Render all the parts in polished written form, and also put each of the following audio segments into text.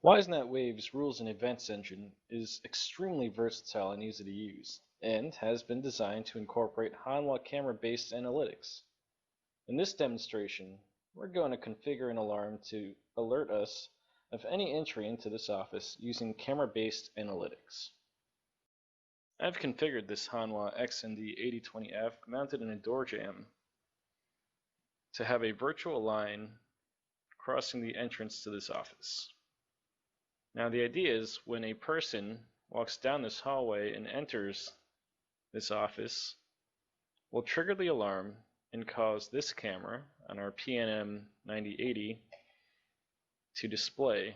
Wisenet Wave's rules and events engine is extremely versatile and easy to use, and has been designed to incorporate Hanwha camera-based analytics. In this demonstration, we're going to configure an alarm to alert us of any entry into this office using camera-based analytics. I've configured this Hanwha XND8020F mounted in a door jamb to have a virtual line crossing the entrance to this office. Now the idea is when a person walks down this hallway and enters this office, we'll trigger the alarm and cause this camera on our PNM 9080 to display,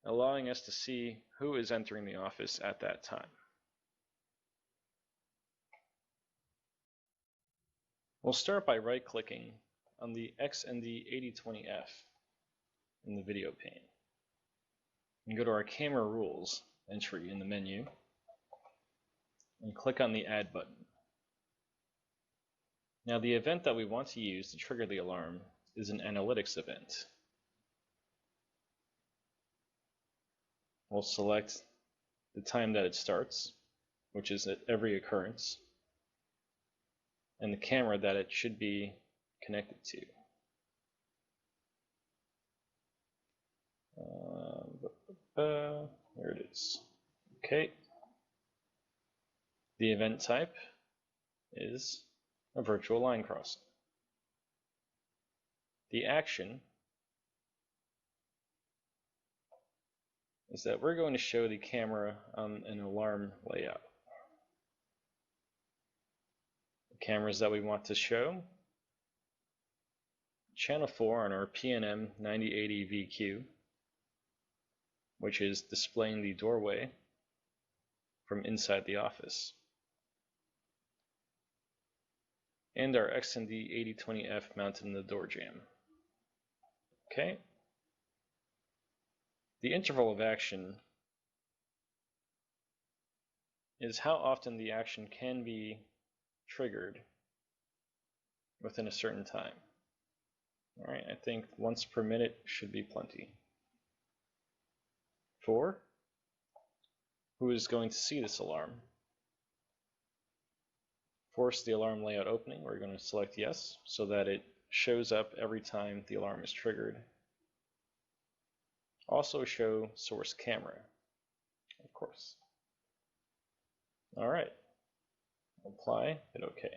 allowing us to see who is entering the office at that time. We'll start by right-clicking on the XND8020F in the video pane and go to our camera rules entry in the menu and click on the add button. Now the event that we want to use to trigger the alarm is an analytics event. We'll select the time that it starts, which is at every occurrence, and the camera that it should be connected to. There it is. Okay. The event type is a virtual line crossing. The action is that we're going to show the camera on an alarm layout. The cameras that we want to show: channel 4 on our PNM 9080 VQ, which is displaying the doorway from inside the office, and our XND8020F mounted in the door jamb. Okay. The interval of action is how often the action can be triggered within a certain time. Alright, I think once per minute should be plenty. 4. Who is going to see this alarm? Force the alarm layout opening. We're going to select yes, so that it shows up every time the alarm is triggered. Also show source camera, of course. Alright, apply, hit OK.